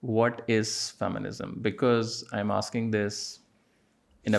what is feminism? Because I'm asking this in a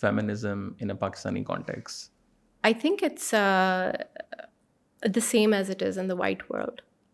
feminism in a Pakistani context? I think it's the same as it is in the white world.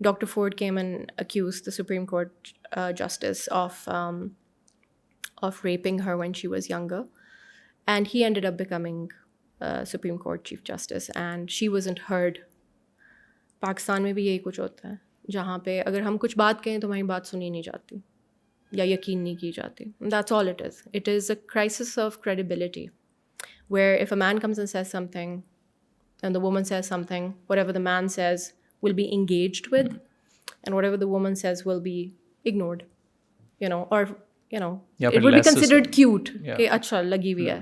Dr. Ford came and accused the Supreme Court justice of raping her when she was younger, and he ended up becoming Supreme Court Chief Justice, and she wasn't heard. Pakistan میں بھی یہی کچھ ہوتا ہے جہاں پہ اگر ہم کچھ بات کہیں تو ہماری بات سنی نہیں جاتی یا یقین نہیں کی جاتی. That's all it is. It is a crisis of credibility, where if a man comes and says something and the woman says something, whatever the man says will be engaged with, and whatever the woman says will be ignored, or it will be considered cute کہ اچھا لگی ہوئی ہے,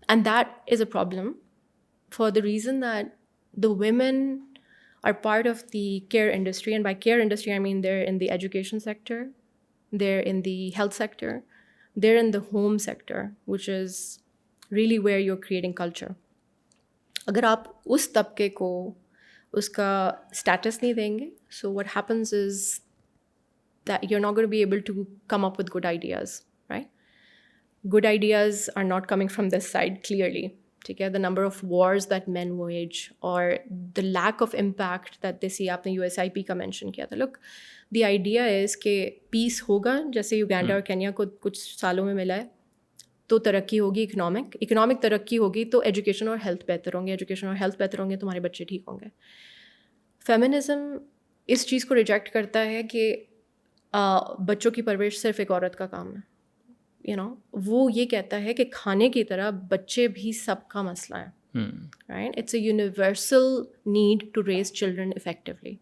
and that is a problem for the reason that the women are part of the care industry, and by care industry I mean they're in the education sector, they're in the health sector, they're in the home sector, which is really where you're creating culture. اگر آپ اس طبقے کو اس کا status نہیں دیں گے, so what happens is that you're not going to be able to come up with good ideas, right? Good ideas are not coming from this side clearly. ٹھیک ہے, the number of wars that men wage or the lack of impact that they see. آپ نے USIP کا mention کیا تھا. Look, the idea is کہ پیس ہوگا جیسے یوگینڈا اور کینیا کو کچھ سالوں میں ملا ہے, تو ترقی ہوگی, اکنامک ترقی ہوگی تو ایجوکیشن اور ہیلتھ بہتر ہوں گے, ایجوکیشن اور ہیلتھ بہتر ہوں گے تو ہمارے بچے ٹھیک ہوں گے. فیمنزم اس چیز کو ریجیکٹ کرتا ہے کہ بچوں کی پرورش صرف ایک عورت کا کام ہے. وہ یہ کہتا ہے کہ کھانے کی طرح بچے بھی سب کا مسئلہ ہے, right? It's a universal need to raise children effectively,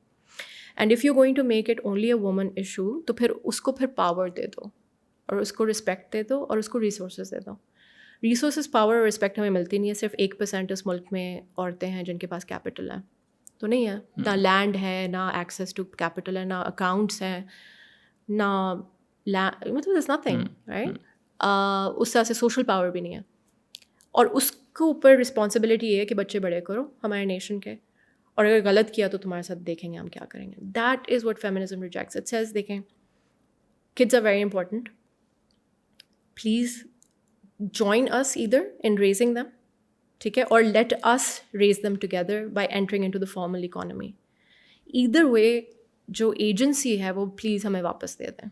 and if you going to make it only a woman issue تو پھر اس کو پھر پاور دے دو اور اس کو رسپیکٹ دے دو اور اس کو ریسورسز دے دو. ریسورسز, پاور اور رسپیکٹ ہمیں ملتی نہیں ہے. صرف 1% اس ملک میں عورتیں ہیں جن کے پاس کیپٹل ہے, تو نہیں ہے. نہ لینڈ ہے, نہ ایکسیس ٹو کیپٹل ہے, نہ اکاؤنٹس ہیں, نہ مطلب دس نتھنگ, رائٹ؟ اس طرح سے سوشل پاور بھی نہیں ہے. اور اس کے اوپر رسپانسبلٹی یہ ہے کہ بچے بڑے کرو ہمارے نیشن کے, اور اگر غلط کیا تو تمہارے ساتھ دیکھیں گے ہم کیا کریں گے. That is what feminism rejects. It says دیکھیں, kids are very important. Please join us either in raising them, ٹھیک ہے, or let us raise them together by entering into the formal economy. Either way جو agency ہے وہ please ہمیں واپس دے دیں,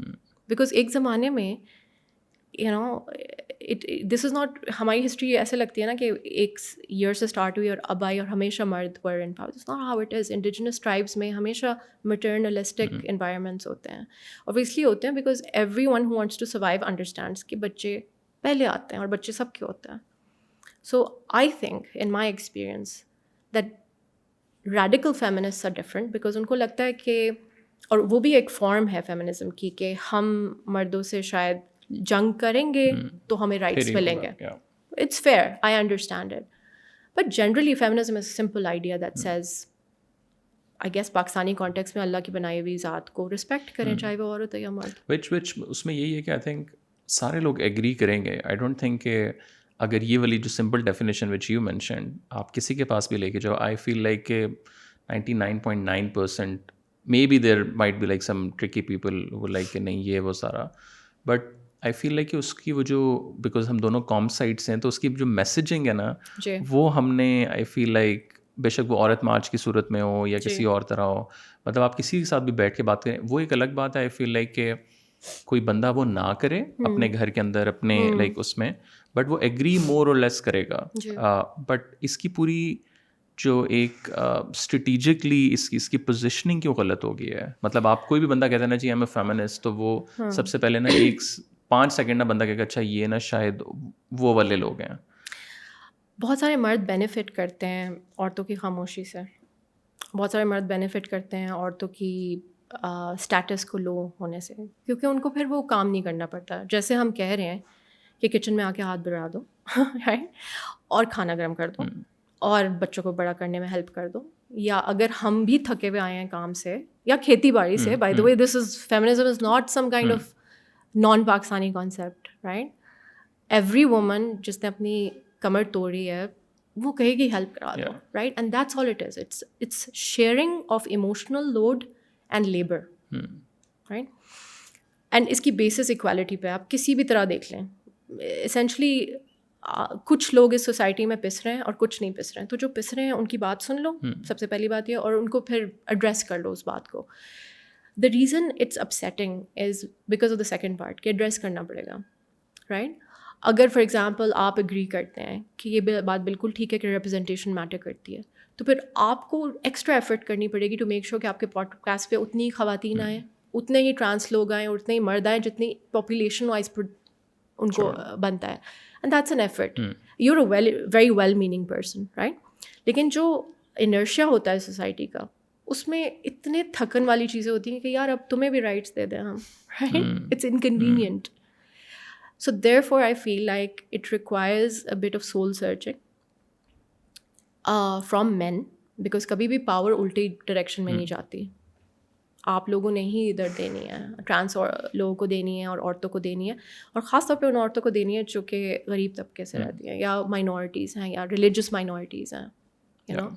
because ایک زمانے میں دس از ناٹ, ہماری ہسٹری ایسے لگتی ہے نا کہ ایک ایئر سے اسٹارٹ ہوئی اور اب آئی اور ہمیشہ مرد were in power. It's not how it is. Indigenous tribes میں ہمیشہ مٹرنلسٹک انوائرمنٹس ہوتے ہیں, اور اس لیے ہوتے ہیں because every one who wants to survive understands کہ بچے پہلے آتے ہیں اور بچے سب کے ہوتے ہیں. So I think in my experience that radical feminists are different, because ان کو لگتا ہے کہ, اور وہ بھی ایک فارم ہے فیمنزم کی, کہ ہم مردوں سے شاید جنگ کریں گے تو ہمیں رائٹس ملیں گے. It's fair, I understand it, but generally feminism is a simple idea that says, I guess Pakistani context میں اللہ کی بنائی ہوئی ذات کو رسپیکٹ کریں, چاہے وہ عورت ہو یا مرد. وچ اس میں یہی ہے کہ آئی تھنک سارے لوگ ایگری کریں گے. آئی ڈونٹ تھنک کہ اگر یہ والی جو simple definition which you mentioned آپ کسی کے پاس بھی لے کے جاؤ, آئی فیل لائک کہ 99.9% maybe there might be like some tricky people وہ لائک کہ نہیں یہ وہ سارا, بٹ آئی فیل لائک کہ اس کی وہ جو, بیکاز ہم دونوں کام سائٹس ہیں تو اس کی جو میسیجنگ ہے نا وہ ہم نے, آئی فیل لائک بے شک وہ عورت مارچ کی صورت میں ہو یا کسی اور طرح ہو, مطلب آپ کسی کے ساتھ بھی بیٹھ کے بات کریں وہ ایک الگ بات ہے. آئی فیل لائک کہ کوئی بندہ وہ نہ کرے اپنے گھر کے اندر اپنے لائک اس میں, بٹ وہ ایگری مور اور لیس کرے گا. بٹ اس کی پوری جو ایک اسٹریٹیجکلی اس کی پوزیشننگ کیوں غلط ہو گئی ہے. مطلب آپ کوئی بھی بندہ کہتا ہے نا جی ایم اے فیمنسٹ, تو وہ سب سے پہلے نا ایک 5 سیکنڈ نا بندہ کہے گا اچھا یہ نا شاید وہ والے لوگ ہیں. بہت سارے مرد بینیفٹ کرتے ہیں عورتوں کی خاموشی سے, بہت سارے مرد بینیفٹ کرتے ہیں عورتوں کی اسٹیٹس کو لو ہونے سے, کیونکہ ان کو پھر وہ کام نہیں کرنا پڑتا. جیسے ہم کہہ رہے ہیں کہ کچن میں آ کے ہاتھ بڑھا دو رائٹ, اور کھانا گرم کر دو اور بچوں کو بڑا کرنے میں ہیلپ کر دو, یا اگر ہم بھی تھکے ہوئے آئے ہیں کام سے یا کھیتی باڑی سے, by the way this is feminism is not some kind of non Pakistani concept right. Every woman جس نے اپنی کمر توڑی ہے وہ کہے گی ہیلپ کرا دو right. And that's all it is. It's sharing of emotional load and labour right. And اس کی بیسس اکوالٹی پہ آپ کسی بھی طرح دیکھ لیں. اسینشلی کچھ لوگ اس سوسائٹی میں پس رہے ہیں اور کچھ نہیں پس رہے ہیں. تو جو پس رہے ہیں ان کی بات سن لو سب سے پہلی بات یہ, اور ان کو پھر ایڈریس کر لو اس بات کو. The reason it's upsetting is because of the second part کہ ایڈریس کرنا پڑے گا رائٹ. اگر فار ایگزامپل آپ اگری کرتے ہیں کہ یہ بات بالکل ٹھیک ہے کہ ریپرزنٹیشن میٹر کرتی ہے, تو پھر آپ کو ایکسٹرا ایفرٹ کرنی پڑے گی ٹو میک شیور کہ آپ کے پوڈ کاسٹ پہ اتنی خواتین آئیں, اتنے ہی ٹرانس لوگ آئیں, اتنے ہی مرد آئیں جتنی پاپولیشن وائز ان کو بنتا ہے. And that's an effort. You are a very well meaning person right. لیکن جو انرشیا ہوتا ہے سوسائٹی کا, اس میں اتنے تھکن والی چیزیں ہوتی ہیں کہ یار اب تمہیں بھی رائٹس دے دیں ہم right. It's inconvenient. So therefore I feel like it requires a bit of soul searching from men, because kabhi bhi power ulti direction mein nahi jati. آپ لوگوں نے ہی ادھر دینی ہے, ٹرانس لوگوں کو دینی ہے اور عورتوں کو دینی ہے, اور خاص طور پہ ان عورتوں کو دینی ہے جو کہ غریب طبقے سے رہتی ہیں یا مائنورٹیز ہیں یا ریلیجس مائنورٹیز ہیں, یو نو.